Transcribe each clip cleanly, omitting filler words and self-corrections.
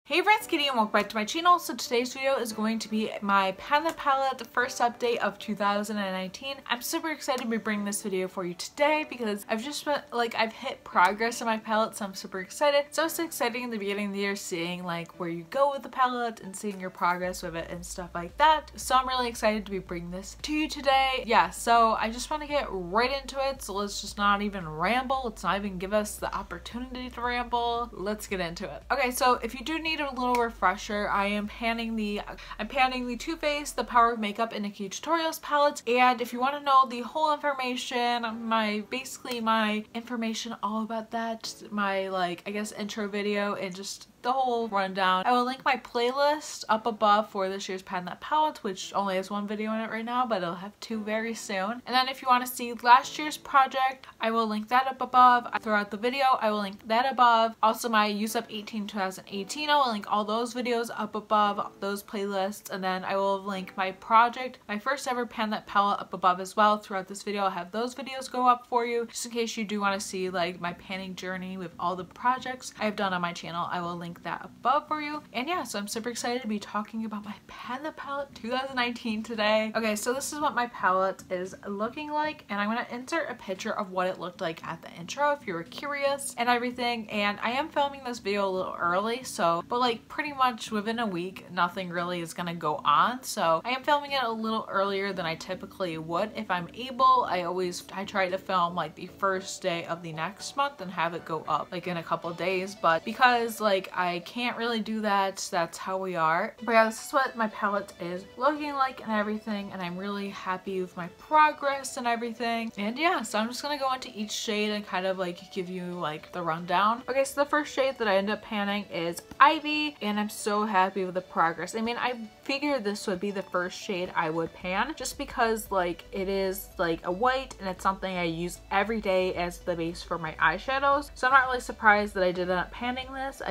Hey friends, Kitty and welcome back to my channel. So today's video is going to be my Panda palette first update of 2019. I'm super excited to be bringing this video for you today because I've just been I've hit progress in my palette, so I'm super excited. So it's exciting in the beginning of the year seeing like where you go with the palette and seeing your progress with it and stuff like that. So I'm really excited to be bringing this to you today. Yeah, so I just want to get right into it. So let's just not even ramble. Let's not even give us the opportunity to ramble. Let's get into it. Okay, so if you do need a little refresher, I'm panning the Too Faced The Power of Makeup in NikkieTutorials palette, and if you want to know the whole information, basically my information all about that, my I guess intro video and just the whole rundown, I will link my playlist up above for this year's Panda palette, which only has one video in it right now, but it'll have two very soon. And then if you want to see last year's project, I will link that up above. Throughout the video, I will link that above. Also my Use Up 2018, I will link all those videos up above, those playlists, and then I will link my project, my first ever Panda palette up above as well. Throughout this video, I'll have those videos go up for you, just in case you do want to see my panning journey with all the projects I've done on my channel. I will link that above for you. And yeah, so I'm super excited to be talking about my Panda palette 2019 today. Okay, so this is what my palette is looking like, and I'm going to insert a picture of what it looked like at the intro if you were curious and everything. And I am filming this video a little early, so but pretty much within a week nothing really is gonna go on, so I am filming it a little earlier than I typically would if I'm able. I try to film the first day of the next month and have it go up in a couple days, but because I can't really do that, that's how we are. But yeah, this is what my palette is looking like and everything, and I'm really happy with my progress and everything. And yeah, so I'm just gonna go into each shade and kind of give you the rundown. Okay, so the first shade that I end up panning is Ivy, and I'm so happy with the progress. I mean, I figured this would be the first shade I would pan just because it is a white and it's something I use every day as the base for my eyeshadows. So I'm not really surprised that I did end up panning this.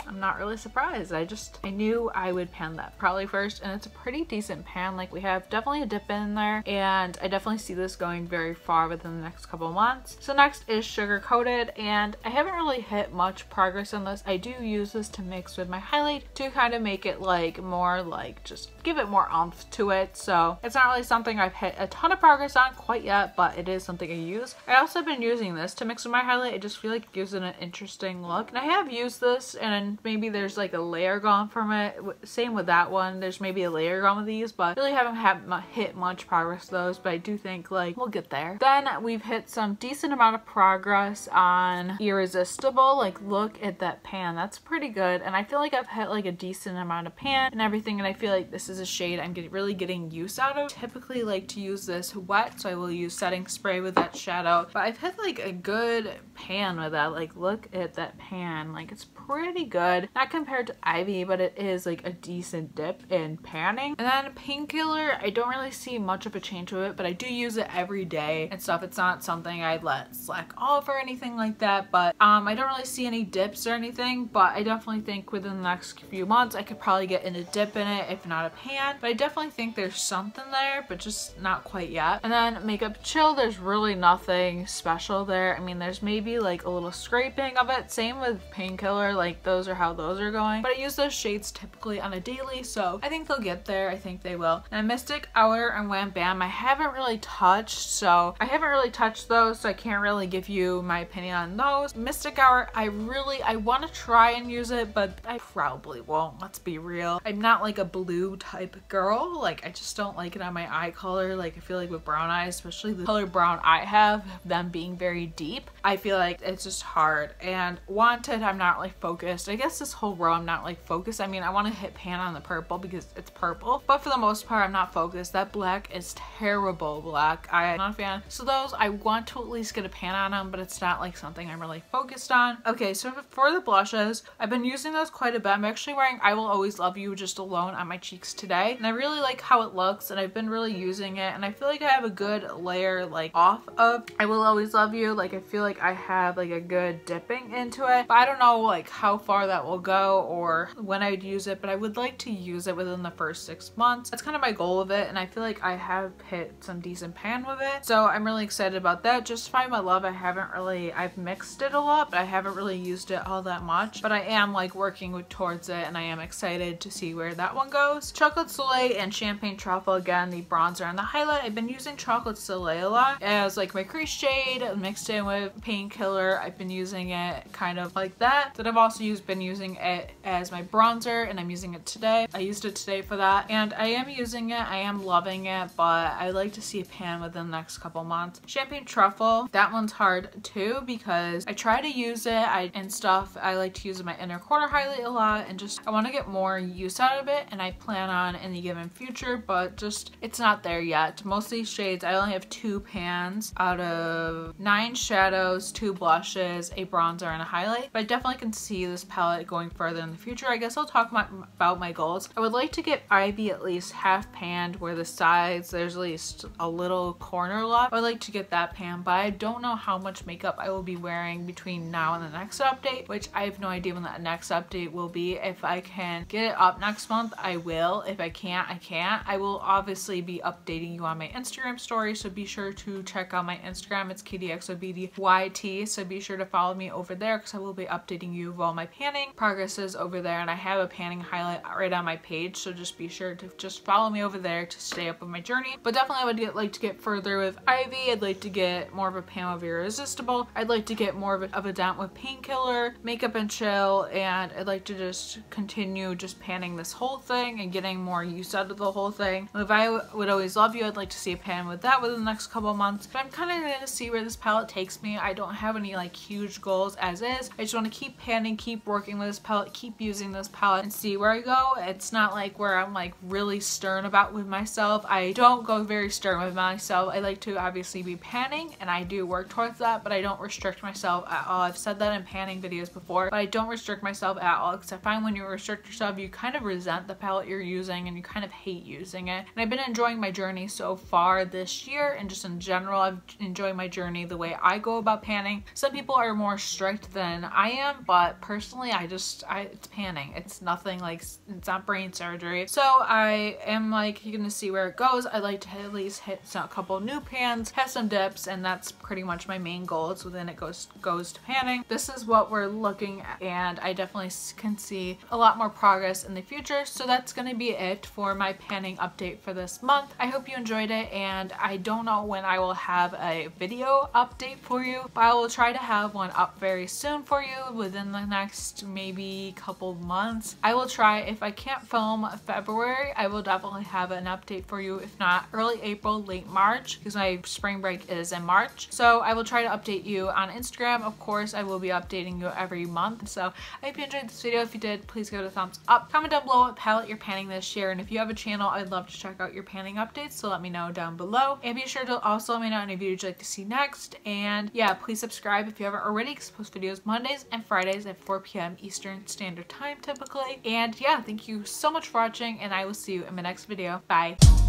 I'm not really surprised. I knew I would pan that probably first, and it's a pretty decent pan. We have definitely a dip in there, and I definitely see this going very far within the next couple months. So next is Sugar Coated, and I haven't really hit much progress on this. I do use this to mix with my highlight to kind of make it more just give it more oomph to it. So it's not really something I've hit a ton of progress on quite yet, but it is something I use. I also have been using this to mix with my highlight. I just feel like it gives it an interesting look, and I have used this, and maybe there's a layer gone from it. Same with that one, there's maybe a layer gone with these, but really haven't hit much progress with those, but I do think we'll get there. Then we've hit some decent amount of progress on Irresistible. Look at that pan, that's pretty good, and I feel like I've hit a decent amount of pan and everything, and I feel like this is a shade I'm really getting use out of. Typically like to use this wet, so I will use setting spray with that shadow, but I've hit a good pan with that. Look at that pan, it's pretty good. Not compared to Ivy, but it is a decent dip in panning. And then Painkiller, I don't really see much of a change with it, but I do use it every day and stuff. It's not something I'd let slack off or anything like that, but I don't really see any dips or anything, but I definitely think within the next few months I could probably get in a dip in it, if not a pan. But I definitely think there's something there, but just not quite yet. And then Makeup Chill, there's really nothing special there. I mean, there's maybe a little scraping of it. Same with Painkiller, those are how those are going, but I use those shades typically on a daily, so I think they'll get there. I think they will. And Mystic Hour and Wham Bam, I haven't really touched, so I haven't really touched those, so I can't really give you my opinion on those. Mystic Hour, I want to try and use it, but I probably won't. Let's be real. I'm not a blue type girl. I just don't like it on my eye color. I feel with brown eyes, especially the color brown I have, them being very deep, I feel it's just hard. And Wanted, I'm not really focused. I guess this whole row I'm not focused. I mean, I want to hit pan on the purple because it's purple, but for the most part I'm not focused. That black is terrible black. I'm not a fan. So those I want to at least get a pan on them, but it's not something I'm really focused on. Okay, so for the blushes, I've been using those quite a bit. I'm actually wearing I Will Always Love You just alone on my cheeks today, and I really like how it looks, and I've been really using it, and I feel I have a good layer off of I Will Always Love You. I feel I have like a good dipping into it, but I don't know like how far that will go or when I'd use it, but I would like to use it within the first 6 months. That's kind of my goal of it, and I feel like I have hit some decent pan with it, so I'm really excited about that. Just Find My Love, I've mixed it a lot, but I haven't really used it all that much, but I am like working towards it, and I am excited to see where that one goes. Chocolate Soleil and Champagne Truffle, again, the bronzer and the highlight. I've been using Chocolate Soleil a lot as like my crease shade mixed in with Painkiller. I've been using it kind of like that. Then I've also been using it as my bronzer, and I'm using it today. I used it today for that, and I am using it. I am loving it, but I like to see a pan within the next couple months. Champagne Truffle, that one's hard too because I try to use it and stuff. I like to use my inner corner highlight a lot, and just I want to get more use out of it, and I plan on in the given future, but just it's not there yet. Most of these shades, I only have 2 pans out of 9 shadows, 2 blushes, a bronzer, and a highlight, but I definitely can see this palette going further in the future. I guess I'll talk about my goals. I would like to get Ivy at least half panned where the sides there's at least a little corner left. I would like to get that pan, but I don't know how much makeup I will be wearing between now and the next update, which I have no idea when that next update will be. If I can get it up next month, I will. If I can't, I can't. I will obviously be updating you on my Instagram story, so be sure to check out my Instagram. It's KatieXOBDYT, so be sure to follow me over there because I will be updating you of all my panning progresses over there, and I have a panning highlight right on my page, so just be sure to just follow me over there to stay up with my journey. But definitely I would like to get further with Ivy. I'd like to get more of a pan with Irresistible. I'd like to get more of a dent with Painkiller, Makeup and Chill, and I'd like to just continue just panning this whole thing and getting more use out of the whole thing. If I Would Always Love You, I'd like to see a pan with that within the next couple of months, but I'm kind of going to see where this palette takes me. I don't have any like huge goals as is. I just want to keep panning, keep working with this palette, keep using this palette, and see where I go. It's not like where I'm like really stern about with myself. I don't go very stern with myself. I like to obviously be panning, and I do work towards that, but I don't restrict myself at all. I've said that in panning videos before, but I don't restrict myself at all, because I find when you restrict yourself, you kind of resent the palette you're using and you kind of hate using it. And I've been enjoying my journey so far this year, and just in general, I've enjoyed my journey the way I go about panning. Some people are more strict than I am, but personally, it's panning. It's nothing like, it's not brain surgery. So I am like, you're gonna see where it goes. I like to at least hit a couple new pans, have some dips, and that's pretty much my main goal. So then it goes to panning. This is what we're looking at, and I definitely can see a lot more progress in the future. So that's gonna be it for my panning update for this month. I hope you enjoyed it, and I don't know when I will have a video update for you, but I will try to have one up very soon for you within the next maybe couple months. I will try. If I can't film February, I will definitely have an update for you. If not, early April, late March, because my spring break is in March. So I will try to update you on Instagram. Of course, I will be updating you every month. So I hope you enjoyed this video. If you did, please give it a thumbs up. Comment down below what palette you're panning this year, and if you have a channel, I'd love to check out your panning updates, so let me know down below. And be sure to also let me know any videos you'd like to see next. And yeah, please subscribe if you haven't already, because I post videos Mondays and Fridays at 4 p.m. Eastern Standard Time typically. And yeah, thank you so much for watching, and I will see you in my next video. Bye.